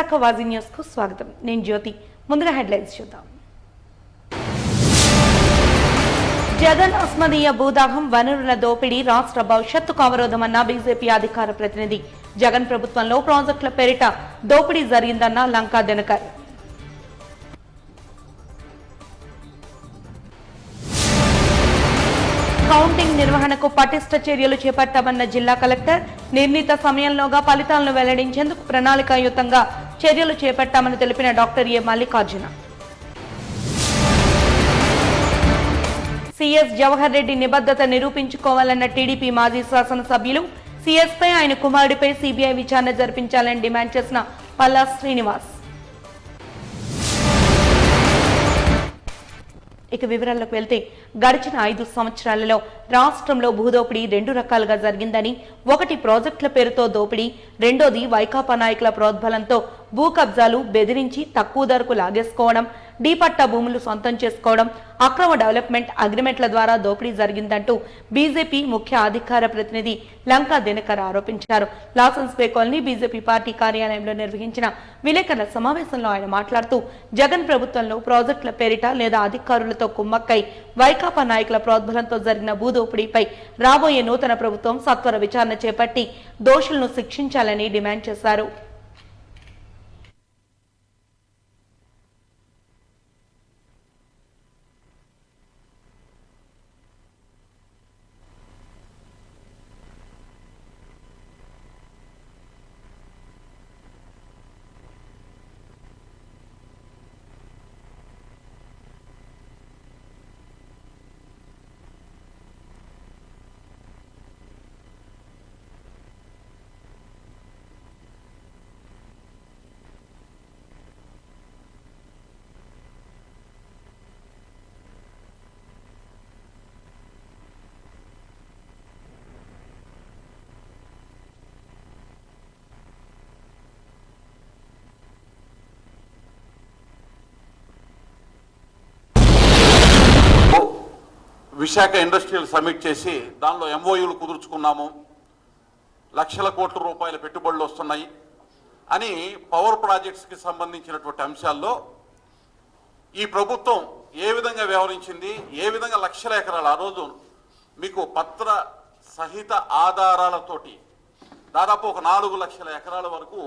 Visakha వాజీ news కు స్వాగతం. నేను జ్యోతి. ముందుగా హెడ్లైన్స్ చూద్దాం. జగన్ అస్మదీయ భూదాహం, వనరుల దోపిడీ రాష్ట్ర భవిష్యత్తుకు అవరోధమన్న బీజేపీ అధికార ప్రతినిధి. జగన్ ప్రభుత్వంలో ప్రాజెక్టుల పేరిట దోపిడీ జరిగిందన్న లంకా దినకర్. కౌంటింగ్ నిర్వహణకు పటిష్ట చర్యలు చేపట్టామన్న జిల్లా కలెక్టర్. నిర్ణీత సమయంలోగా ఫలితాలను వెల్లడించేందుకు ప్రణాళికాయుతంగా చర్యలు చేపట్టామని తెలిపిన doctor A Mallikarjuna. CS Jawahar Reddy నిబద్ధత నిరూపించుకోవాలన్న టీడీపీ మాజీ శాసనసభ్యులు. సీఎస్ పై ఆయన కుమారుడిపై సీబీఐ విచారణ జరిపించాలని డిమాండ్ చేసిన పల్లా శ్రీనివాస్. ఇక వివరాల్లోకి వెళ్తే, గడిచిన 5 సంవత్సరాలలో రాష్ట్రంలో భూదోపిడీ 2 రకాలుగా జరిగిందని, ఒకటి ప్రాజెక్టుల పేరుతో దోపిడీ, రెండోది వైకాపా నాయకుల ప్రోద్బలంతో భూ కబ్జాలు, బెదిరించి తక్కువ ధరకు లాగేసుకోవడం, డీపట్టా భూములు సొంతం చేసుకోవడం, అక్రమ డెవలప్మెంట్ అగ్రిమెంట్ల ద్వారా దోపిడీ జరిగిందంటూ బీజేపీ ముఖ్య అధికార ప్రతినిధి లంకా దినకర్ ఆరోపించారు. లాసెన్స్ బే కాలనీ బీజేపీ పార్టీ కార్యాలయంలో నిర్వహించిన విలేకరుల సమావేశంలో ఆయన మాట్లాడుతూ, జగన్ ప్రభుత్వంలో ప్రాజెక్టుల పేరిట లేదా అధికారులతో కుమ్మక్కై వైకాపా నాయకుల ప్రోద్బలంతో జరిగిన భూదోపిడీపై రాబోయే నూతన ప్రభుత్వం సత్వర విచారణ చేపట్టి దోషులను శిక్షించాలని డిమాండ్ చేశారు. విశాఖ ఇండస్ట్రియల్ సమిట్ చేసి దానిలో ఎంఓయూలు కుదుర్చుకున్నాము, లక్షల కోట్ల రూపాయల పెట్టుబడులు వస్తున్నాయి అని పవర్ ప్రాజెక్ట్స్కి సంబంధించినటువంటి అంశాల్లో ఈ ప్రభుత్వం ఏ విధంగా వ్యవహరించింది, ఏ విధంగా లక్షల ఎకరాలు, ఆ రోజు మీకు పత్ర సహిత ఆధారాలతోటి దాదాపు ఒక 4 లక్షల ఎకరాల వరకు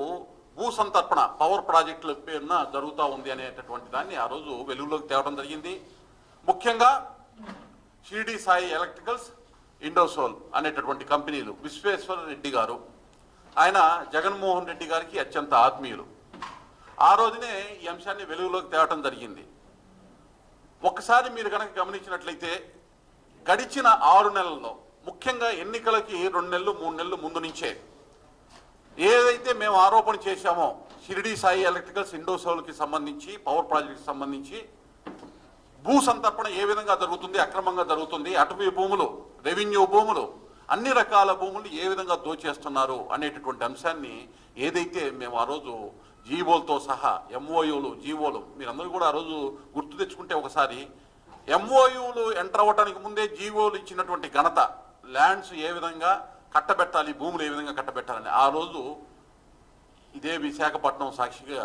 భూ సంతర్పణ పవర్ ప్రాజెక్టుల పేరున జరుగుతూ ఉంది అనేటటువంటి దాన్ని ఆ రోజు వెలుగులోకి తేవడం జరిగింది. ముఖ్యంగా షిరిడి సాయి ఎలక్ట్రికల్స్, ఇండోసోల్ అనేటటువంటి కంపెనీలు. విశ్వేశ్వర రెడ్డి గారు, ఆయన జగన్మోహన్ రెడ్డి గారికి అత్యంత ఆత్మీయులు. ఆ రోజునే ఈ అంశాన్ని వెలుగులోకి తేవడం జరిగింది. ఒక్కసారి మీరు కనుక గమనించినట్లయితే గడిచిన 6 నెలల్లో, ముఖ్యంగా ఎన్నికలకి 2 నెలలు 3 నెలలు ముందు నుంచే ఏదైతే మేము ఆరోపణ చేశామో షిరిడి సాయి ఎలక్ట్రికల్స్, ఇండోసోల్కి సంబంధించి, పవర్ ప్రాజెక్ట్కి సంబంధించి భూ సంతర్పణ ఏ విధంగా జరుగుతుంది, అక్రమంగా జరుగుతుంది, అటవీ భూములు, రెవెన్యూ భూములు, అన్ని రకాల భూములు ఏ విధంగా దోచేస్తున్నారు అనేటటువంటి అంశాన్ని ఏదైతే మేము ఆ రోజు జీవోలతో సహా ఎంఓయూలు, జీవోలు, మీరందరూ కూడా ఆ రోజు గుర్తు తెచ్చుకుంటే ఒకసారి ఎంఓయూలు ఎంటర్ అవ్వడానికి ముందే జీవోలు ఇచ్చినటువంటి ఘనత, ల్యాండ్స్ ఏ విధంగా కట్టబెట్టాలి, భూములు ఏ విధంగా కట్టబెట్టాలని ఆ రోజు ఇదే విశాఖపట్నం సాక్షిగా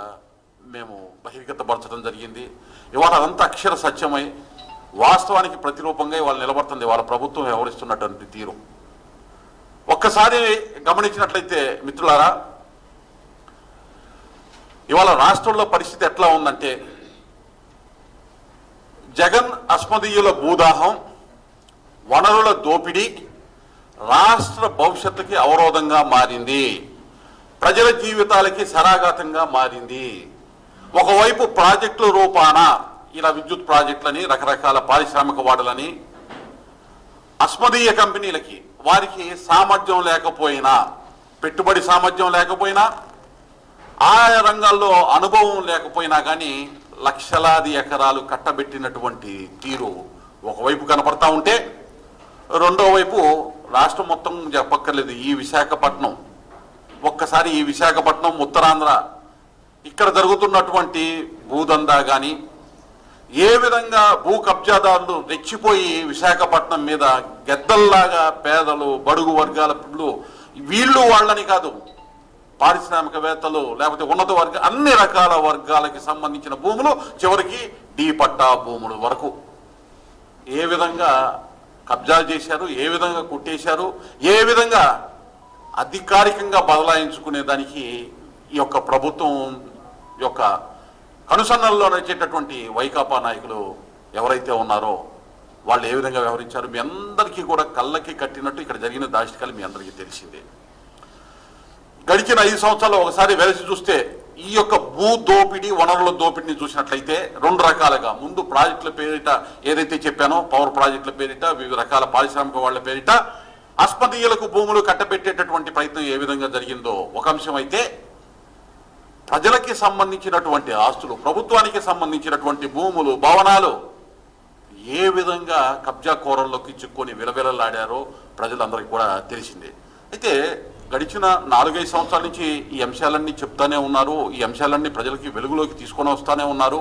మేము బహిర్గతపరచడం జరిగింది. ఇవాళ అదంతా అక్షర సత్యమై వాస్తవానికి ప్రతిరూపంగా ఇవాళ నిలబడుతుంది వాళ్ళ ప్రభుత్వం వ్యవహరిస్తున్నటువంటి తీరు. ఒక్కసారి గమనించినట్లయితే మిత్రులారా, ఇవాళ రాష్ట్రంలో పరిస్థితి ఎట్లా ఉందంటే, జగన్ అస్మదీయుల భూదాహం, వనరుల దోపిడీ రాష్ట్ర భవిష్యత్తుకి అవరోధంగా మారింది, ప్రజల జీవితాలకి శరాఘాతంగా మారింది. ఒకవైపు ప్రాజెక్టుల రూపాన ఇలా విద్యుత్ ప్రాజెక్టులని, రకరకాల పారిశ్రామిక వాడలని అస్మదీయ కంపెనీలకి, వారికి సామర్థ్యం లేకపోయినా, పెట్టుబడి సామర్థ్యం లేకపోయినా, ఆయా రంగాల్లో అనుభవం లేకపోయినా కానీ లక్షలాది ఎకరాలు కట్టబెట్టినటువంటి తీరు ఒకవైపు కనపడతా ఉంటే, రెండో వైపు రాష్ట్రం మొత్తం చెప్పక్కర్లేదు, ఈ విశాఖపట్నం, ఒక్కసారి ఈ విశాఖపట్నం, ఉత్తరాంధ్ర, ఇక్కడ జరుగుతున్నటువంటి భూదందా కానీ, ఏ విధంగా భూ కబ్జాదారులు రెచ్చిపోయి విశాఖపట్నం మీద గెద్దల్లాగా పేదలు, బడుగు వర్గాల వీళ్ళు వాళ్ళని కాదు, పారిశ్రామికవేత్తలు లేకపోతే ఉన్నత వర్గ అన్ని రకాల వర్గాలకి సంబంధించిన భూములు చివరికి డి పట్టా భూములు వరకు ఏ విధంగా కబ్జా చేశారు, ఏ విధంగా కొట్టేశారు, ఏ విధంగా అధికారికంగా బదలాయించుకునే దానికి ఈ యొక్క ప్రభుత్వం యొక్క కనుసన్నల్లో నడిచేటటువంటి వైకాపా నాయకులు ఎవరైతే ఉన్నారో వాళ్ళు ఏ విధంగా వ్యవహరించారు మీ అందరికీ కూడా కళ్ళకి కట్టినట్టు ఇక్కడ జరిగిన దాష్టికాలు మీ అందరికీ తెలిసిందే. గడిచిన 5 సంవత్సరాలు ఒకసారి వెలిసి చూస్తే ఈ యొక్క భూ దోపిడీ, వనరుల దోపిడీని చూసినట్లయితే 2 రకాలుగా, ముందు ప్రాజెక్టుల పేరిట ఏదైతే చెప్పానో పవర్ ప్రాజెక్టుల పేరిట, వివిధ రకాల పారిశ్రామిక వాళ్ళ పేరిట అస్మదీయులకు భూములు కట్టబెట్టేటటువంటి ప్రయత్నం ఏ విధంగా జరిగిందో ఒక అంశం అయితే, ప్రజలకి సంబంధించినటువంటి ఆస్తులు, ప్రభుత్వానికి సంబంధించినటువంటి భూములు, భవనాలు ఏ విధంగా కబ్జా కోరల్లోకి చిక్కుకొని విలవిలలాడారో ప్రజలందరికీ కూడా తెలిసిందే. అయితే గడిచిన 4-5 సంవత్సరాల నుంచి ఈ అంశాలన్నీ చెప్తానే ఉన్నారు, ఈ అంశాలన్నీ ప్రజలకి వెలుగులోకి తీసుకొని వస్తానే ఉన్నారు.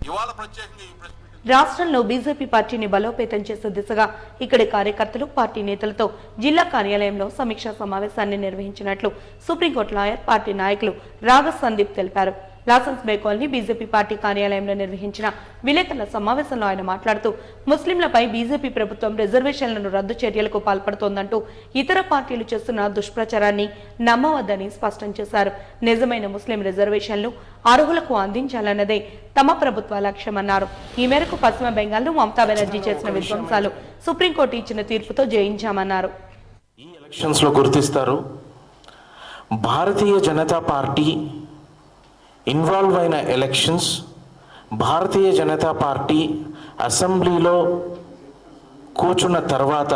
ఇవాళ ప్రత్యేకంగా ఈ ప్రెస్ మీట్ రాష్ట్రంలో బీజేపీ పార్టీని బలోపేతం చేసే దిశగా ఇక్కడి కార్యకర్తలు, పార్టీ నేతలతో జిల్లా కార్యాలయంలో సమీక్షా సమావేశాన్ని నిర్వహించినట్లు సుప్రీంకోర్టు లాయర్, పార్టీ నాయకులు రాగ సందీప్ తెలిపారు. లాసెన్స్ బే కాలనీ బీజేపీ పార్టీ కార్యాలయంలో నిర్వహించిన విలేకరుల సమావేశంలో ఆయన మాట్లాడుతూ, ముస్లింలపై బీజేపీ ప్రభుత్వం రిజర్వేషన్లను రద్దు చర్యలకు పాల్పడుతోందంటూ ఇతర పార్టీలు చేస్తున్న దుష్ప్రచారాన్ని నమ్మవద్దని స్పష్టం చేశారు. నిజమైన ముస్లిం రిజర్వేషన్లు అర్హులకు అందించాలన్నదే తమ ప్రభుత్వ లక్ష్యమన్నారు. ఈ మేరకు పశ్చిమ బెంగాల్లో మమతా బెనర్జీ చేసిన విధ్వంసాలు సుప్రీంకోర్టు ఇచ్చిన తీర్పుతో జయించామన్నారు. ఈ ఎలక్షన్స్ లో గుర్తిస్తారు, భారతీయ జనతా పార్టీ ఇన్వాల్వ్ అయిన ఎలక్షన్స్, భారతీయ జనతా పార్టీ అసెంబ్లీలో కూర్చున్న తర్వాత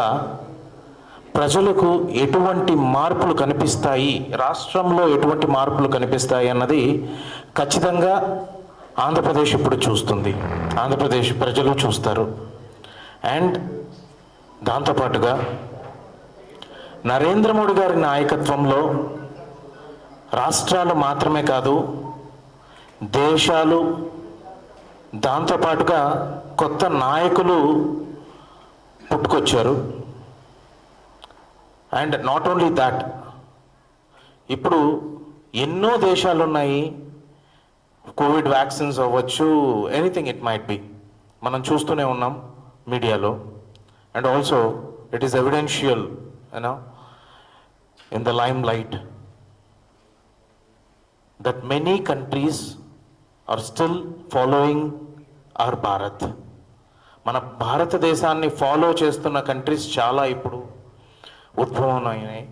ప్రజలకు ఎటువంటి మార్పులు కనిపిస్తాయి, రాష్ట్రంలో ఎటువంటి మార్పులు కనిపిస్తాయి అన్నది ఖచ్చితంగా ఆంధ్రప్రదేశ్ ఇప్పుడు చూస్తుంది, ఆంధ్రప్రదేశ్ ప్రజలు చూస్తారు. అండ్ దాంతోపాటుగా నరేంద్ర మోడీ గారి నాయకత్వంలో రాష్ట్రాలు మాత్రమే కాదు, దేశాలు, దాంతోపాటుగా కొత్త నాయకులు పుట్టుకొచ్చారు. అండ్ నాట్ ఓన్లీ దాట్, ఇప్పుడు ఎన్నో దేశాలు ఉన్నాయి, కోవిడ్ వ్యాక్సిన్స్ అవ్వచ్చు, ఎనీథింగ్ ఇట్ మైట్ బి, మనం చూస్తూనే ఉన్నాం మీడియాలో. And also it is evidential in the limelight that many countries are still following our Bharat. మన భారతదేశాన్ని ఫాలో చేస్తున్న కంట్రీస్ చాలా ఇప్పుడు ఉద్భవం అయినాయి.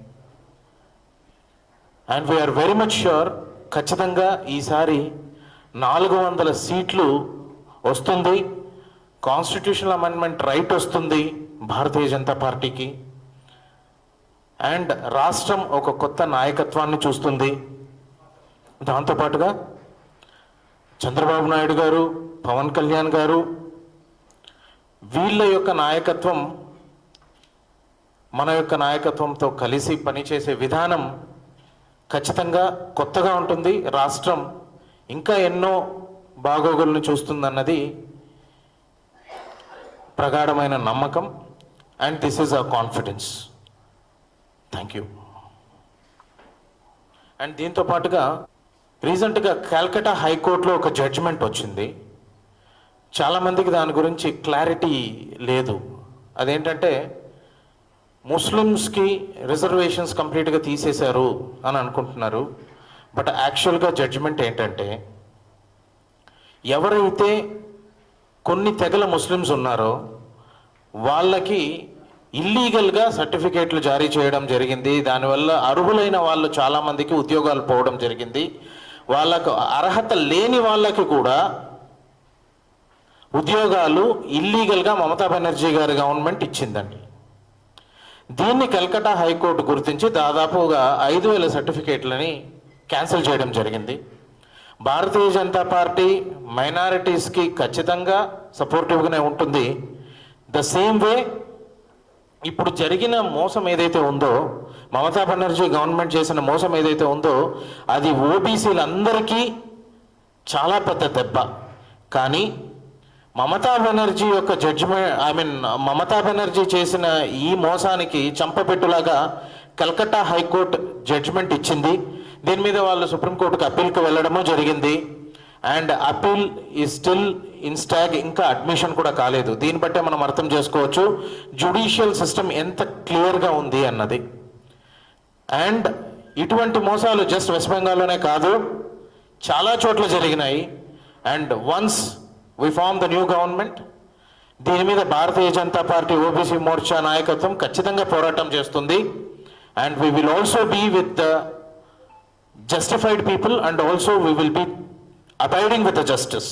And we are very much sure, ఖచ్చితంగా ఈసారి 400 సీట్లు వస్తుంది, కాన్స్టిట్యూషనల్ అమెండ్మెంట్ రైట్ వస్తుంది భారతీయ జనతా పార్టీకి. అండ్ రాష్ట్రం ఒక కొత్త నాయకత్వాన్ని చూస్తుంది. దాంతోపాటుగా చంద్రబాబు నాయుడు గారు, పవన్ కళ్యాణ్ గారు, వీళ్ళ యొక్క నాయకత్వం మన యొక్క నాయకత్వంతో కలిసి పనిచేసే విధానం ఖచ్చితంగా కొత్తగా ఉంటుంది. రాష్ట్రం ఇంకా ఎన్నో బాగోగులను చూస్తుందన్నది ప్రగాఢమైన నమ్మకం. And this is our confidence. Thank you. And దీంతో పాటుగా రీసెంట్గా కాల్కటా హైకోర్టులో ఒక జడ్జిమెంట్ వచ్చింది. చాలామందికి దాని గురించి క్లారిటీ లేదు. అదేంటంటే ముస్లిమ్స్కి రిజర్వేషన్స్ కంప్లీట్గా తీసేశారు అని అనుకుంటున్నారు. బట్ యాక్చువల్గా జడ్జిమెంట్ ఏంటంటే, ఎవరైతే కొన్ని తెగల ముస్లిమ్స్ ఉన్నారో వాళ్ళకి ఇల్లీగల్గా సర్టిఫికేట్లు జారీ చేయడం జరిగింది. దానివల్ల అర్హులైన వాళ్ళు చాలామందికి ఉద్యోగాలు పోవడం జరిగింది. వాళ్ళకు అర్హత లేని వాళ్ళకి కూడా ఉద్యోగాలు ఇల్లీగల్గా మమతా బెనర్జీ గారి గవర్నమెంట్ ఇచ్చిందండి. దీన్ని కల్కటా హైకోర్టు గుర్తించి దాదాపుగా 5,000 సర్టిఫికేట్లని క్యాన్సిల్ చేయడం జరిగింది. భారతీయ జనతా పార్టీ మైనారిటీస్కి ఖచ్చితంగా సపోర్టివ్గానే ఉంటుంది. ద సేమ్ వే ఇప్పుడు జరిగిన మోసం ఏదైతే ఉందో, మమతా బెనర్జీ గవర్నమెంట్ చేసిన మోసం ఏదైతే ఉందో, అది ఓబీసీలందరికీ చాలా పెద్ద దెబ్బ. కానీ మమతా బెనర్జీ యొక్క జడ్జిమెంట్, మమతా బెనర్జీ చేసిన ఈ మోసానికి చంపపెట్టులాగా కల్కట్టా హైకోర్టు జడ్జిమెంట్ ఇచ్చింది. దీని మీద వాళ్ళు సుప్రీంకోర్టుకు అప్పీల్కి వెళ్ళడము జరిగింది. అండ్ అప్పీల్ ఈ స్టిల్ ఇన్స్టాగ్, ఇంకా అడ్మిషన్ కూడా కాలేదు. దీన్ని బట్టే మనం అర్థం చేసుకోవచ్చు జ్యుడిషియల్ సిస్టమ్ ఎంత క్లియర్గా ఉంది అన్నది. అండ్ ఇటువంటి మోసాలు జస్ట్ వెస్ట్ బెంగాల్లోనే కాదు, చాలా చోట్ల జరిగినాయి. And once we form the new government, దీని మీద భారతీయ జనతా పార్టీ ఓబీసీ మోర్చా నాయకత్వం ఖచ్చితంగా పోరాటం చేస్తుంది. And we will also be with the justified people and also we will be abiding with the justice.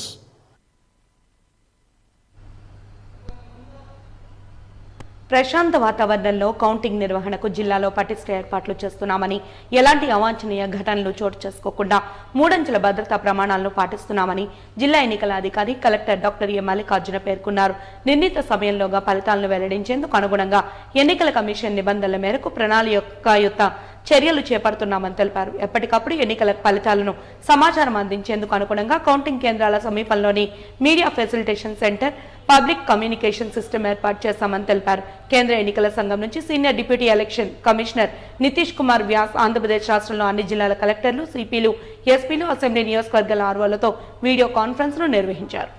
ప్రశాంత వాతావరణంలో కౌంటింగ్ నిర్వహణకు జిల్లాలో పటిష్ట ఏర్పాట్లు చేస్తున్నామని, ఎలాంటి అవాంఛనీయ ఘటనలు చోటు చేసుకోకుండా మూడంచెల భద్రతా ప్రమాణాలను పాటిస్తున్నామని జిల్లా ఎన్నికల అధికారి కలెక్టర్ డాక్టర్ ఎ మల్లికార్జున పేర్కొన్నారు. నిర్ణీత సమయంలోగా ఫలితాలను వెల్లడించేందుకు అనుగుణంగా ఎన్నికల కమిషన్ నిబంధనల మేరకు ప్రణాళికాయుత చర్యలు చేపడుతున్నామని తెలిపారు. ఎప్పటికప్పుడు ఎన్నికల ఫలితాలను సమాచారం అందించేందుకు అనుగుణంగా కౌంటింగ్ కేంద్రాల సమీపంలోని media facilitation centre, public communication system ఏర్పాటు చేశామని తెలిపారు. కేంద్ర ఎన్నికల సంఘం నుంచి senior deputy election commissioner Nitish Kumar Vyas Andhra Pradesh రాష్ట్రంలో అన్ని జిల్లాల కలెక్టర్లు, సిపిలు, ఎస్పీలు, అసెంబ్లీ నియోజకవర్గాల ఆర్వోలతో వీడియో కాన్ఫరెన్స్ ను నిర్వహించారు.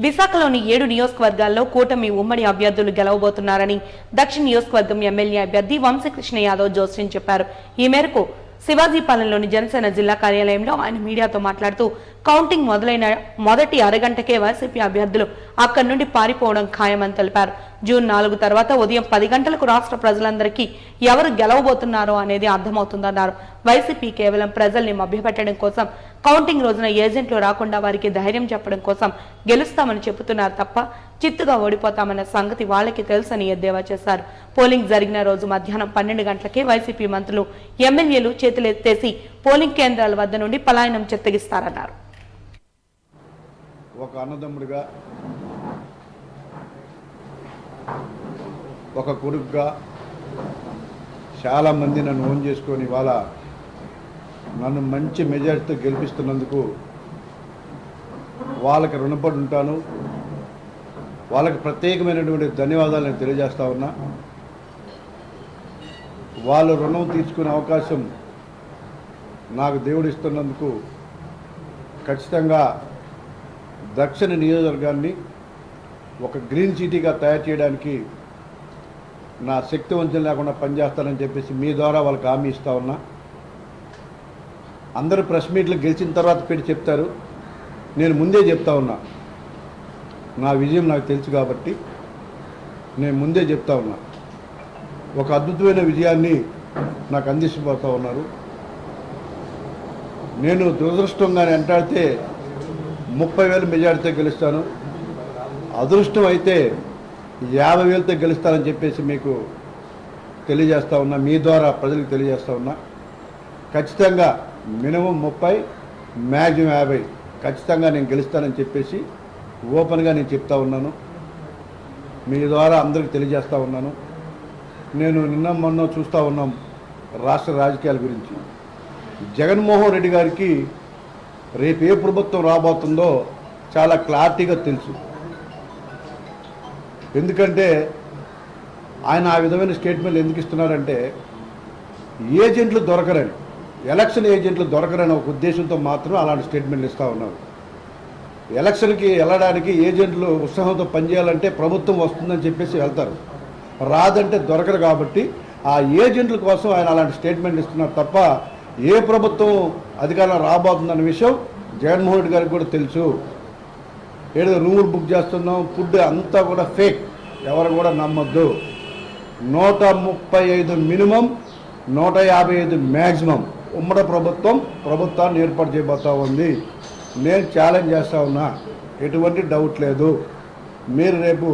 విశాఖలోని 7 నియోజకవర్గాల్లో కూటమి ఉమ్మడి అభ్యర్థులు గెలవబోతున్నారని దక్షిణ నియోజకవర్గం ఎమ్మెల్యే అభ్యర్థి వంశీకృష్ణ యాదవ్ జోస్టిన్ చెప్పారు. ఈ మేరకు శివాజీపాలెంలోని జనసేన జిల్లా కార్యాలయంలో ఆయన మీడియాతో మాట్లాడుతూ కౌంటింగ్ మొదలైన మొదటి అరగంటకే వైసీపీ అభ్యర్థులు అక్కడి నుండి పారిపోవడం ఖాయమని తెలిపారు. జూన్ 4 తర్వాత ఉదయం 10 గంటలకు రాష్ట్ర ప్రజలందరికీ ఎవరు గెలవబోతున్నారో అనేది అర్థమవుతుందన్నారు. వైసీపీ కేవలం ప్రజల్ని మభ్యపెట్టడం కోసం, కౌంటింగ్ రోజున ఏజెంట్లు రాకుండా వారికి ధైర్యం చెప్పడం కోసం గెలుస్తామని చెబుతున్నారు తప్ప చిత్తుగా ఓడిపోతామన్న సంగతి వాళ్ళకి తెలుసని ఎద్దేవా చేశారు. పోలింగ్ జరిగిన రోజు మధ్యాహ్నం 12 గంటలకే వైసీపీ మంత్రులు, ఎమ్మెల్యేలు చేతులెత్తేసి పోలింగ్ కేంద్రాల వద్ద నుండి పలాయనం చెత్తగిస్తారన్నారు. ఒక అన్నదమ్ముడిగా, ఒక కొడుకుగా చాలామంది నన్ను ఓన్ చేసుకొని ఇవాళ నన్ను మంచి మెజారిటీతో గెలిపిస్తున్నందుకు వాళ్ళకి రుణపడి ఉంటాను. వాళ్ళకి ప్రత్యేకమైనటువంటి ధన్యవాదాలు నేను తెలియజేస్తా ఉన్నా. వాళ్ళు రుణం తీర్చుకునే అవకాశం నాకు దేవుడు ఇస్తున్నందుకు ఖచ్చితంగా దక్షిణ నియోజకవర్గాన్ని ఒక గ్రీన్ సిటీగా తయారు చేయడానికి నా శక్తి వంచన లేకుండా పనిచేస్తానని చెప్పేసి మీ ద్వారా వాళ్ళకి హామీ ఇస్తా ఉన్నా. అందరూ ప్రెస్ మీట్లు గెలిచిన తర్వాత పెట్టి చెప్తారు, నేను ముందే చెప్తా ఉన్నా. నా విజయం నాకు తెలుసు కాబట్టి నేను ముందే చెప్తా ఉన్నా. ఒక అద్భుతమైన విజయాన్ని నాకు అందించబోతూ ఉన్నారు. నేను దురదృష్టంగా వెంటాడితే 30,000 మెజారిటీతో గెలుస్తాను, అదృష్టం అయితే 50,000తో గెలుస్తానని చెప్పేసి మీకు తెలియజేస్తా ఉన్నా. మీ ద్వారా ప్రజలకు తెలియజేస్తా ఉన్నా. ఖచ్చితంగా మినిమం 30, మ్యాక్సిమం 50 ఖచ్చితంగా నేను గెలుస్తానని చెప్పేసి ఓపెన్గా నేను చెప్తా ఉన్నాను. మీ ద్వారా అందరికీ తెలియజేస్తూ ఉన్నాను. నేను నిన్న మొన్న చూస్తూ ఉన్నాం రాష్ట్ర రాజకీయాల గురించి. జగన్మోహన్ రెడ్డి గారికి రేపు ఏ ప్రభుత్వం రాబోతుందో చాలా క్లారిటీగా తెలుసు. ఎందుకంటే ఆయన ఆ విధమైన స్టేట్మెంట్లు ఎందుకు ఇస్తున్నారంటే ఏజెంట్లు దొరకరని, ఎలక్షన్ ఏజెంట్లు దొరకరని ఒక ఉద్దేశంతో మాత్రం అలాంటి స్టేట్మెంట్లు ఇస్తూ ఉన్నారు. ఎలక్షన్కి వెళ్ళడానికి ఏజెంట్లు ఉత్సాహంతో పనిచేయాలంటే ప్రభుత్వం వస్తుందని చెప్పేసి వెళ్తారు, రాదంటే దొరకరు. కాబట్టి ఆ ఏజెంట్ల కోసం ఆయన అలాంటి స్టేట్మెంట్లు ఇస్తున్నారు తప్ప ఏ ప్రభుత్వం అధికారంలో రాబోతుందన్న విషయం జగన్మోహన్ రెడ్డి గారికి కూడా తెలుసు. ఏదో రూములు బుక్ చేస్తున్నాం, ఫుడ్ అంతా కూడా ఫేక్, ఎవరు కూడా నమ్మొద్దు. 135 మినిమం, 155 మ్యాక్సిమం ఉమ్మడి ప్రభుత్వాన్ని ఏర్పాటు చేయబోతా ఉంది. నేను ఛాలెంజ్ చేస్తూ ఉన్నా, ఎటువంటి డౌట్ లేదు. మీరు రేపు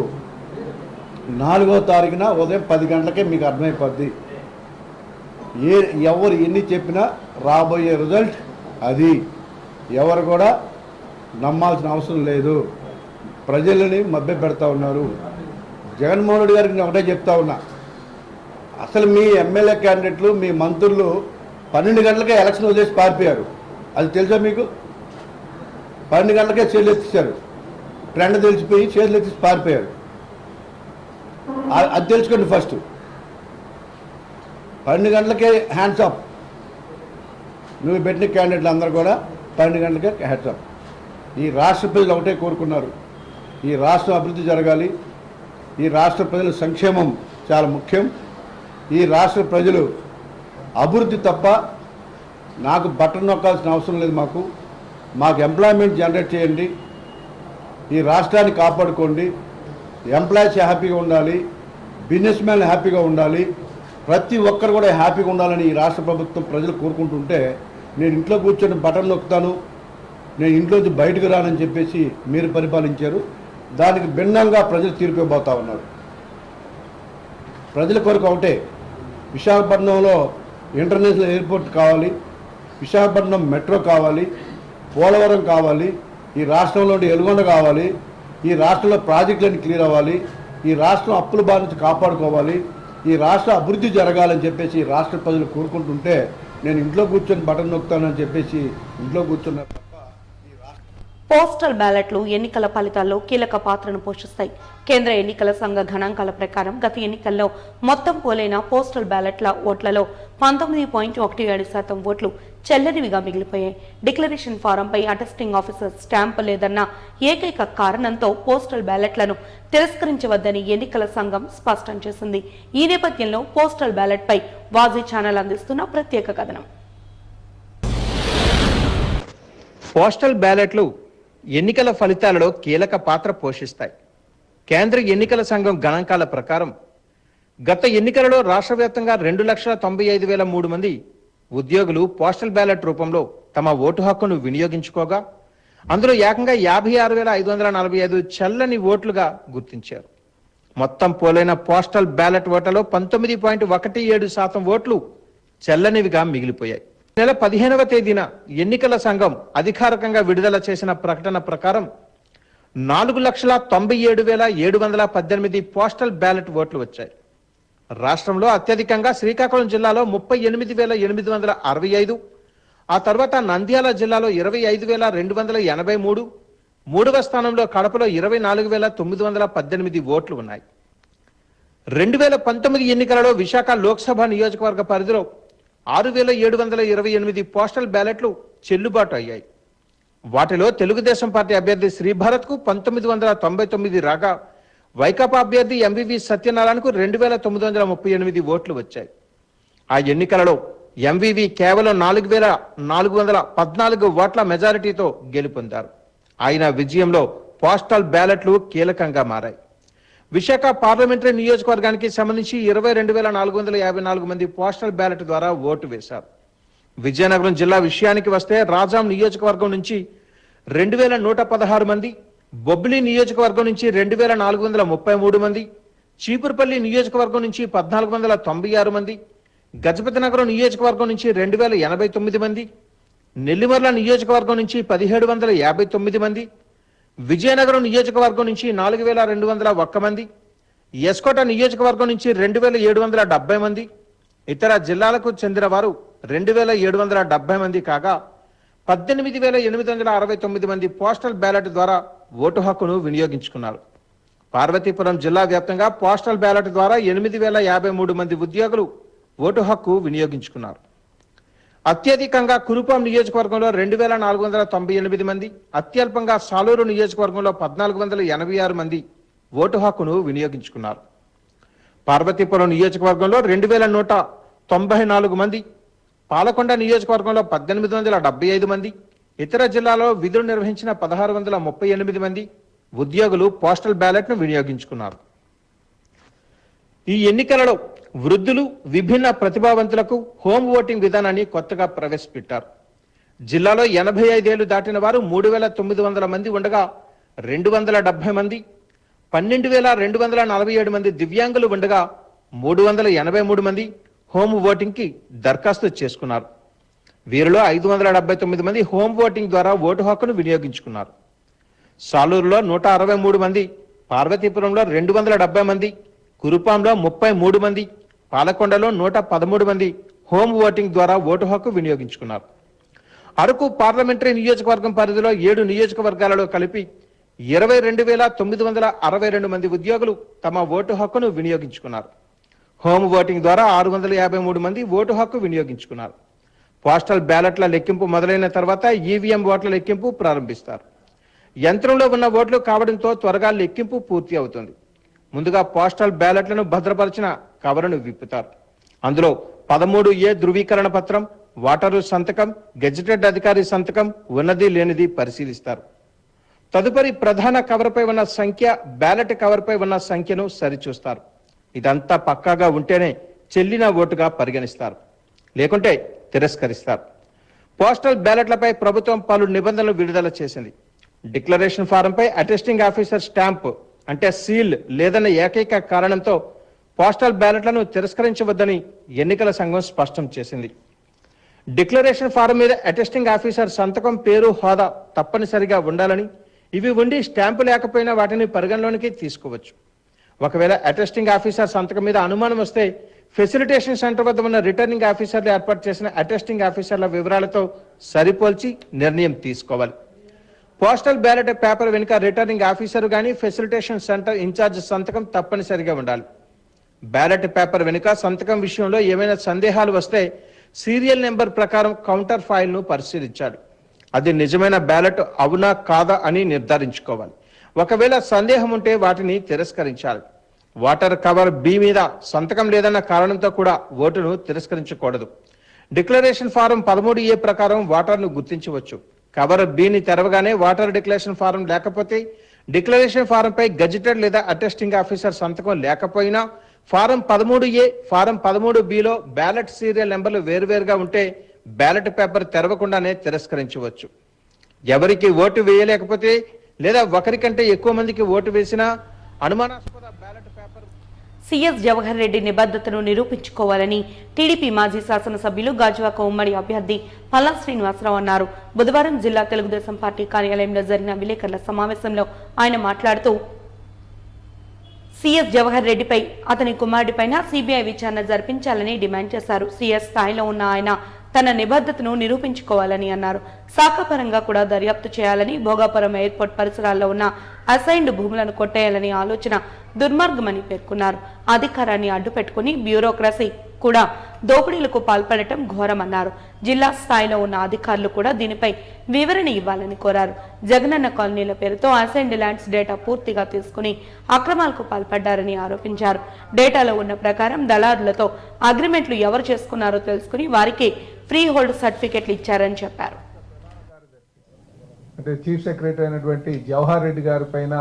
4వ తారీఖున ఉదయం 10 గంటలకే మీకు అర్థమైపోద్ది. ఎవరు ఎన్ని చెప్పినా రాబోయే రిజల్ట్ అది. ఎవరు కూడా నమ్మాల్సిన అవసరం లేదు. ప్రజలని మభ్య పెడతా ఉన్నారు. జగన్మోహన్ రెడ్డి గారికి నేను ఒకటే చెప్తా ఉన్నా, అసలు మీ ఎమ్మెల్యే క్యాండిడేట్లు మీ మంత్రులు 12 గంటలకే ఎలక్షన్ వదిలేసి పారిపోయారు. అది తెలుసా మీకు? 12 గంటలకే చేతులు ఎత్తిస్తారు. ట్రెండ్ తెలిసిపోయి చేతులు ఎత్తి పారిపోయారు. అది తెలుసుకోండి ఫస్ట్. 12 గంటలకే హ్యాండ్స్ అప్. నువ్వు పెట్టిన క్యాండిడేట్లు అందరూ కూడా 12 గంటలకే హ్యాండ్స్ అప్. ఈ రాష్ట్ర ప్రజలు ఒకటే కోరుకున్నారు, ఈ రాష్ట్రం అభివృద్ధి జరగాలి, ఈ రాష్ట్ర ప్రజల సంక్షేమం చాలా ముఖ్యం, ఈ రాష్ట్ర ప్రజలు అభివృద్ధి తప్ప నాకు బటన్ నొక్కాల్సిన అవసరం లేదు, మాకు ఎంప్లాయ్మెంట్ జనరేట్ చేయండి, ఈ రాష్ట్రాన్ని కాపాడుకోండి, ఎంప్లాయీస్ హ్యాపీగా ఉండాలి, బిజినెస్ మ్యాన్ హ్యాపీగా ఉండాలి, ప్రతి ఒక్కరు కూడా హ్యాపీగా ఉండాలని ఈ రాష్ట్ర ప్రభుత్వం ప్రజలు కోరుకుంటుంటే నేను ఇంట్లో కూర్చొని బటన్ నొక్కుతాను, నేను ఇంట్లోంచి బయటకు రానని చెప్పేసి మీరు పరిపాలించారు. దానికి భిన్నంగా ప్రజలు తీర్పు ఇవ్వబోతా ఉన్నారు. ప్రజల కొరకు ఒకటే, విశాఖపట్నంలో ఇంటర్నేషనల్ ఎయిర్పోర్ట్ కావాలి, విశాఖపట్నం మెట్రో కావాలి, పోలవరం కావాలి, ఈ రాష్ట్రంలో ఎలుగొండ కావాలి, ఈ రాష్ట్రంలో ప్రాజెక్టులన్నీ క్లియర్ అవ్వాలి, ఈ రాష్ట్రం అప్పుల బారి నుంచి కాపాడుకోవాలి, ఈ రాష్ట్ర అభివృద్ధి జరగాలని చెప్పేసి రాష్ట్ర ప్రజలు కోరుకుంటుంటే నేను ఇంట్లో కూర్చొని బటన్ నొక్కుతానని చెప్పేసి ఇంట్లో కూర్చున్నారు తప్ప పోస్టల్ బ్యాలెట్లు ఎన్నికల ఫలితాల్లో కీలక పాత్రను పోషిస్తాయి. కేంద్ర ఎన్నికల సంఘ గణాంకాల ప్రకారం గత ఎన్నికల్లో మొత్తం పోలైన పోస్టల్ బ్యాలెట్ల ఓట్లలో 19.17% ఓట్లు చెల్లనివిగా మిగిలిపోయాయి. డిక్లరేషన్ ఫారంపై అటెస్టింగ్ ఆఫీసర్ స్టాంప్ లేదన్న ఏకైక కారణంతో పోస్టల్ బ్యాలెట్లను తిరస్కరించవద్దని ఎన్నికల సంఘం స్పష్టం చేసింది. ఈ నేపథ్యంలో పోస్టల్ బ్యాలెట్ పై వాజీ ఛానల్ అందిస్తున్న ప్రత్యేక కథనం. పోస్టల్ బ్యాలెట్లు ఎన్నికల ఫలితాలలో కీలక పాత్ర పోషిస్తాయి. కేంద్ర ఎన్నికల సంఘం గణాంకాల ప్రకారం గత ఎన్నికలలో రాష్ట్ర వ్యాప్తంగా 2,95,003 మంది ఉద్యోగులు పోస్టల్ బ్యాలెట్ రూపంలో తమ ఓటు హక్కును వినియోగించుకోగా అందులో ఏకంగా 56,545 చెల్లని ఓట్లుగా గుర్తించారు. మొత్తం పోలైన పోస్టల్ బ్యాలెట్ ఓట్లలో 19.17% ఓట్లు చెల్లనివిగా మిగిలిపోయాయి. నెల 15వ తేదీన ఎన్నికల సంఘం అధికారికంగా విడుదల చేసిన ప్రకటన ప్రకారం 4,97,718 పోస్టల్ బ్యాలెట్ ఓట్లు వచ్చాయి. రాష్ట్రంలో అత్యధికంగా శ్రీకాకుళం జిల్లాలో 38,865, ఆ తర్వాత నంద్యాల జిల్లాలో 25,283, మూడవ స్థానంలో కడపలో 24,918 ఓట్లు ఉన్నాయి. 2019 ఎన్నికలలో విశాఖ లోక్సభ నియోజకవర్గ పరిధిలో 6,728 పోస్టల్ బ్యాలెట్లు చెల్లుబాటు అయ్యాయి. వాటిలో తెలుగుదేశం పార్టీ అభ్యర్థి శ్రీభరత్కు 1999 రాగా వైకాపా అభ్యర్థి ఎంవివి సత్యనారాయణకు 2,938 ఓట్లు వచ్చాయి. ఆ ఎన్నికలలో ఎంవివి కేవలం 4,414 ఓట్ల మెజారిటీతో గెలుపొందారు. ఆయన విజయంలో పోస్టల్ బ్యాలెట్లు కీలకంగా మారాయి. విశాఖ పార్లమెంటరీ నియోజకవర్గానికి సంబంధించి 22,454 మంది పోస్టల్ బ్యాలెట్ ద్వారా ఓటు వేశారు. విజయనగరం జిల్లా విషయానికి వస్తే రాజాం నియోజకవర్గం నుంచి 2,116 మంది, బొబ్బిలి నియోజకవర్గం నుంచి 2,433 మంది, చీపురుపల్లి నియోజకవర్గం నుంచి 1,496 మంది, గజపతి నగరం నియోజకవర్గం నుంచి 2,089 మంది, నెల్లిమర్ల నియోజకవర్గం నుంచి 1,759 మంది, విజయనగరం నియోజకవర్గం నుంచి 4,201 మంది, ఎస్కోట నియోజకవర్గం నుంచి 2,770 మంది, ఇతర జిల్లాలకు చెందిన వారు 2,770 మంది కాగా 18,869 మంది పోస్టల్ బ్యాలెట్ ద్వారా ఓటు హక్కును వినియోగించుకున్నారు. పార్వతీపురం జిల్లా వ్యాప్తంగా పోస్టల్ బ్యాలెట్ ద్వారా 8,053 మంది ఉద్యోగులు ఓటు హక్కు వినియోగించుకున్నారు. అత్యధికంగా కురుపాం నియోజకవర్గంలో 2,498 మంది, అత్యల్పంగా సాలూరు నియోజకవర్గంలో 1,486 మంది ఓటు హక్కును వినియోగించుకున్నారు. పార్వతీపురం నియోజకవర్గంలో 2,194 మంది, పాలకొండ నియోజకవర్గంలో 1,875 మంది, ఇతర జిల్లాలో విధులు నిర్వహించిన 1,638 మంది ఉద్యోగులు పోస్టల్ బ్యాలెట్ను వినియోగించుకున్నారు. ఈ ఎన్నికలలో వృద్ధులు, విభిన్న ప్రతిభావంతులకు హోమ్ ఓటింగ్ విధానాన్ని కొత్తగా ప్రవేశపెట్టారు. జిల్లాలో 85 ఏళ్లు దాటిన వారు 3,900 మంది ఉండగా 270 మంది, 12,247 మంది దివ్యాంగులు ఉండగా 383 మంది హోమ్ ఓటింగ్ కి దరఖాస్తు చేసుకున్నారు. వీరిలో 579 మంది హోమ్ ఓటింగ్ ద్వారా ఓటు హక్కును వినియోగించుకున్నారు. సాలూరులో 163 మంది, పార్వతీపురంలో 270 మంది, కురుపాంలో 33 మంది, పాలకొండలో 113 మంది హోమ్ ఓటింగ్ ద్వారా ఓటు హక్కు వినియోగించుకున్నారు. అరకు పార్లమెంటరీ నియోజకవర్గం పరిధిలో 7 నియోజకవర్గాలలో కలిపి 22,962 మంది ఉద్యోగులు తమ ఓటు హక్కును వినియోగించుకున్నారు. హోమ్ ఓటింగ్ ద్వారా 653 మంది ఓటు హక్కు వినియోగించుకున్నారు. పోస్టల్ బ్యాలెట్ల లెక్కింపు మొదలైన తర్వాత ఈవీఎం ఓట్ల లెక్కింపు ప్రారంభిస్తారు. యంత్రంలో ఉన్న ఓట్లు కావడంతో త్వరగా లెక్కింపు పూర్తి అవుతుంది. ముందుగా పోస్టల్ బ్యాలెట్లను భద్రపరిచిన కవరును విప్పుతారు. అందులో 13A ధృవీకరణ పత్రం, ఓటరు సంతకం, గెజిటెడ్ అధికారి సంతకం ఉన్నది లేనిది పరిశీలిస్తారు. తదుపరి ప్రధాన కవర్పై ఉన్న సంఖ్య, బ్యాలెట్ కవర్పై ఉన్న సంఖ్యను సరిచూస్తారు. ఇదంతా పక్కాగా ఉంటేనే చెల్లిన ఓటుగా పరిగణిస్తారు, లేకుంటే తిరస్కరిస్తారు. పోస్టల్ బ్యాలెట్లపై ప్రభుత్వం పలు నిబంధనలు విడుదల చేసింది. డిక్లరేషన్ ఫారంపై అటెస్టింగ్ ఆఫీసర్ స్టాంప్ అంటే సీల్ లేదన్న ఏకైక కారణంతో పోస్టల్ బ్యాలెట్లను తిరస్కరించవద్దని ఎన్నికల సంఘం స్పష్టం చేసింది. డిక్లరేషన్ ఫారం మీద అటెస్టింగ్ ఆఫీసర్ సంతకం, పేరు, హోదా తప్పనిసరిగా ఉండాలని, ఇవి ఉండి స్టాంపు లేకపోయినా వాటిని పరిగణలోనికి తీసుకోవచ్చు. ఒకవేళ అటెస్టింగ్ ఆఫీసర్ సంతకం మీద అనుమానం వస్తే ఫెసిలిటేషన్ సెంటర్ వద్ద ఉన్న రిటర్నింగ్ ఆఫీసర్లు ఏర్పాటు చేసిన అటెస్టింగ్ ఆఫీసర్ల వివరాలతో సరిపోల్చి నిర్ణయం తీసుకోవాలి. పోస్టల్ బ్యాలెట్ పేపర్ వెనుక రిటర్నింగ్ ఆఫీసర్ గాని ఫెసిలిటేషన్ సెంటర్ ఇన్ఛార్జ్ సంతకం తప్పనిసరిగా ఉండాలి. బ్యాలెట్ పేపర్ వెనుక సంతకం విషయంలో ఏమైనా సందేహాలు వస్తే సీరియల్ నెంబర్ ప్రకారం కౌంటర్ ఫైల్ను పరిశీలించాలి. అది నిజమైన బ్యాలెట్ అవునా కాదా అని నిర్ధారించుకోవాలి. ఒకవేళ సందేహం ఉంటే వాటిని తిరస్కరించాలి. ఓటర్ కవర్ బి మీద సంతకం లేదన్న కారణంతో కూడా ఓటును తిరస్కరించకూడదు. డిక్లరేషన్ ఫారం 13A ప్రకారం ఓటర్ను గుర్తించవచ్చు. కవర్ బిని తెరవగానే ఓటర్ డిక్లరేషన్ ఫారం లేకపోతే, డిక్లరేషన్ ఫారంపై గెజిటెడ్ లేదా అటెస్టింగ్ ఆఫీసర్ సంతకం లేకపోయినా, ఫారం 13A, ఫారం 13Bలో బ్యాలెట్ సీరియల్ నెంబర్లు వేరువేరుగా ఉంటే బ్యాలెట్ పేపర్ తెరవకుండానే తిరస్కరించవచ్చు. ఎవరికి ఓటు వేయలేకపోతే లేదా ఒకరికంటే ఎక్కువ మందికి ఓటు వేసినా అనుమానాస్పద ballot paper. CS Jawahar Reddy నిబద్ధతను నిరూపించుకోవాలని టీడీపీ మాజీ శాసనసభ్యులు గాజువాక ఉమ్మడి అభ్యర్థి పల్లా శ్రీనివాసరావు అన్నారు. బుధవారం జిల్లా తెలుగుదేశం పార్టీ కార్యాలయంలో జరిగిన విలేకరుల సమావేశంలో ఆయన మాట్లాడుతూ సీఎస్ జవహర్ రెడ్డిపై, అతని కుమారుడిపైన సిబిఐ విచారణ జరిపించాలని డిమాండ్ చేశారు. సీఎస్ స్థాయిలో ఉన్న ఆయన తన నిబద్ధతను నిరూపించుకోవాలని అన్నారు. శాఖపరంగా కూడా దర్యాప్తు చేయాలని, భోగాపురం ఎయిర్పోర్ట్ పరిసరాల్లో ఉన్న అసైన్డ్ భూములను కొట్టేయాలని ఆలోచన దుర్మార్గమని పేర్కొన్నారు. అధికారాన్ని అడ్డుపెట్టుకుని బ్యూరోక్రసీ కూడా దోపిడీలకు పాల్పడటం ఘోరమన్నారు. జిల్లా స్థాయిలో ఉన్న అధికారులు కూడా దీనిపై వివరణ ఇవ్వాలని కోరారు. జగనన్న కాలనీల పేరుతో అసైన్డ్ ల్యాండ్స్ డేటా పూర్తిగా తీసుకుని అక్రమాలకు పాల్పడ్డారని ఆరోపించారు. డేటాలో ఉన్న ప్రకారం దళారులతో అగ్రిమెంట్లు ఎవరు చేసుకున్నారో తెలుసుకుని వారికి ఫ్రీ హోల్డ్ సర్టిఫికెట్లు ఇచ్చారని చెప్పారు. అంటే చీఫ్ సెక్రటరీ అయినటువంటి జవహర్ రెడ్డి గారి పైన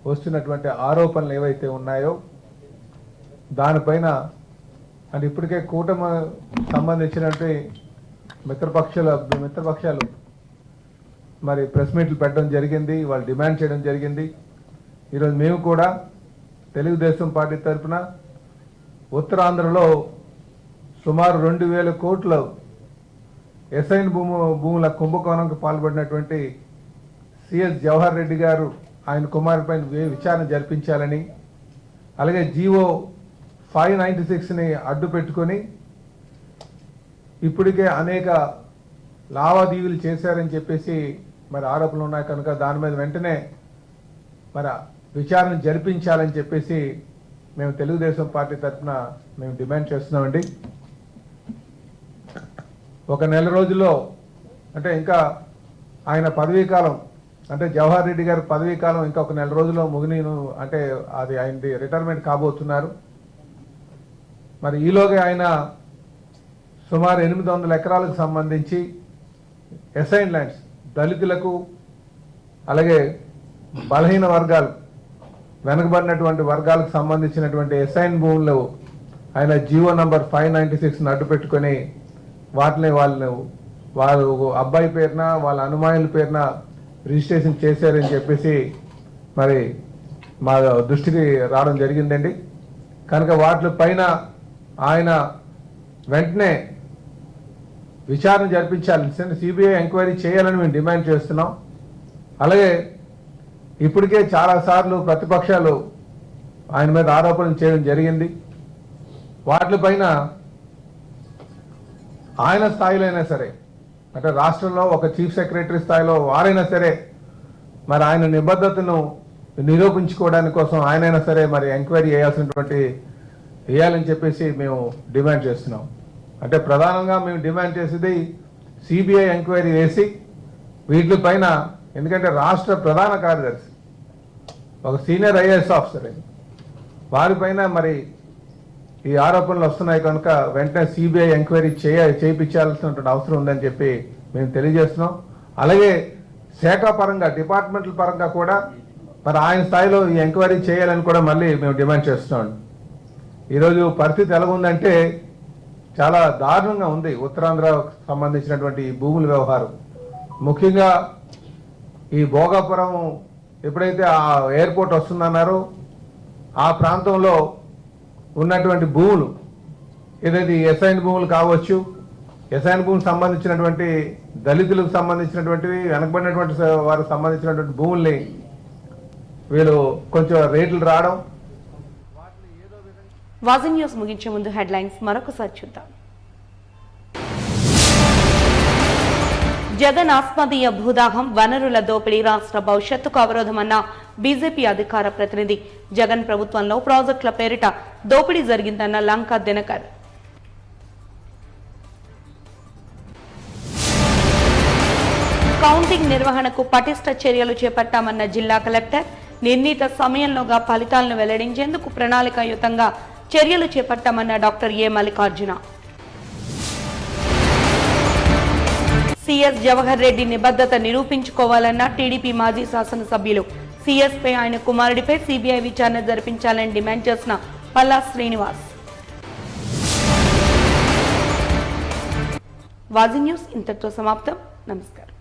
వస్తున్నటువంటి ఆరోపణలు ఏవైతే ఉన్నాయో దానిపైన అంటే ఇప్పటికే కూటమి సంబంధించినటువంటి మిత్రపక్షాలు మరి ప్రెస్ మీట్లు పెట్టడం జరిగింది, వాళ్ళు డిమాండ్ చేయడం జరిగింది. ఈరోజు మేము కూడా తెలుగుదేశం పార్టీ తరఫున ఉత్తరాంధ్రలో సుమారు 2,000 కోట్ల ఎసైన్ భూముల కుంభకోణంకు పాల్పడినటువంటి సిఎస్ జవహర్ రెడ్డి గారు ఆయన కుమారుడిపై విచారణ జరిపించాలని, అలాగే జీవో 596ని అడ్డు పెట్టుకొని ఇప్పటికే అనేక లావాదేవీలు చేశారని చెప్పేసి మరి ఆరోపణలు ఉన్నాయి కనుక దాని మీద వెంటనే మరి విచారణ జరిపించాలని చెప్పేసి మేము తెలుగుదేశం పార్టీ తరఫున మేము డిమాండ్ చేస్తున్నామండి. ఒక నెల రోజుల్లో అంటే ఇంకా ఆయన పదవీ కాలం అంటే జవహర్ రెడ్డి గారి పదవీ కాలం ఇంకా ఒక నెల రోజుల్లో ముగినీను అంటే అది ఆయనది రిటైర్మెంట్ కాబోతున్నారు. మరి ఈలోగా ఆయన సుమారు 800 ఎకరాలకు సంబంధించి అసైన్ ల్యాండ్స్ దళితులకు అలాగే బలహీన వర్గాలు వెనుకబడినటువంటి వర్గాలకు సంబంధించినటువంటి అసైన్ భూములు ఆయన జీవో నంబర్ 596ని అడ్డు పెట్టుకొని వాటిని వాళ్ళ అబ్బాయి పేరున వాళ్ళ అనుమానుల పేరున రిజిస్ట్రేషన్ చేశారని చెప్పేసి మరి మా దృష్టికి రావడం జరిగిందండి. కనుక వాటి పైన ఆయన వెంటనే విచారణ జరిపించాలి, సిబిఐ ఎంక్వైరీ చేయాలని మేము డిమాండ్ చేస్తున్నాం. అలాగే ఇప్పటికే చాలాసార్లు ప్రతిపక్షాలు ఆయన మీద ఆరోపణలు చేయడం జరిగింది. వాటిపైన ఆయన స్థాయిలో అయినా సరే, అంటే రాష్ట్రంలో ఒక చీఫ్ సెక్రటరీ స్థాయిలో వారైనా సరే మరి ఆయన నిబద్ధతను నిరూపించుకోవడానికి కోసం ఆయనైనా సరే మరి ఎంక్వైరీ వేయాలని చెప్పేసి మేము డిమాండ్ చేస్తున్నాం. అంటే ప్రధానంగా మేము డిమాండ్ చేసేది సిబిఐ ఎంక్వైరీ వేసి వీటిపైన, ఎందుకంటే రాష్ట్ర ప్రధాన కార్యదర్శి ఒక సీనియర్ ఐఏఎస్ ఆఫీసర్ వారిపైన మరి ఈ ఆరోపణలు వస్తున్నాయి కనుక వెంటనే సిబిఐ ఎంక్వైరీ చేయించాల్సినటువంటి అవసరం ఉందని చెప్పి మేము తెలియజేస్తున్నాం. అలాగే శాఖ పరంగా, డిపార్ట్మెంటల్ పరంగా కూడా మరి ఆయన స్థాయిలో ఈ ఎంక్వైరీ చేయాలని కూడా మళ్ళీ మేము డిమాండ్ చేస్తున్నాం. ఈరోజు పరిస్థితి ఎలా ఉందంటే చాలా దారుణంగా ఉంది. ఉత్తరాంధ్రకు సంబంధించినటువంటి ఈ భూముల వ్యవహారం, ముఖ్యంగా ఈ భోగాపురం ఎప్పుడైతే ఆ ఎయిర్పోర్ట్ వస్తుందన్నారో ఆ ప్రాంతంలో ఉన్నటువంటి భూములు ఏదైతే ఎస్ఐన్ భూములు కావచ్చు, ఎస్ఐన్ భూములకు సంబంధించినటువంటి దళితులకు సంబంధించినటువంటివి, వెనకబడినటువంటి వారికి సంబంధించినటువంటి భూముల్ని వీళ్ళు కొంచెం రేట్లు రావడం. వాజీ న్యూస్ ముగించే ముందు హెడ్లైన్స్ మరొకసారి చూద్దాం. జగన్ ఆస్మదీయ భూదాహం, వనరుల దోపిడీ రాష్ట్ర భవిష్యత్తుకు అవరోధమన్న బీజేపీ అధికార ప్రతినిధి. జగన్ ప్రభుత్వంలో ప్రాజెక్టుల పేరిట దోపిడీ జరిగిందన్న లంకా దినకర్. కౌంటింగ్ నిర్వహణకు పటిష్ట చర్యలు చేపట్టామన్న జిల్లా కలెక్టర్. నిర్ణీత సమయంలోగా ఫలితాలను వెల్లడించేందుకు ప్రణాళికాయుతంగా చర్యలు చేపట్టామన్న doctor A Mallikarjuna. CS Jawahar Reddy నిబద్ధత నిరూపించుకోవాలన్న టీడీపీ మాజీ శాసనసభ్యులు. సీఎస్ పై ఆయన కుమారుడిపై సిబిఐ విచారణ జరిపించాలని డిమాండ్ చేసిన పల్లా శ్రీనివాస్. వాజీ న్యూస్ ఇంతటితో సమాప్తం. నమస్కారం.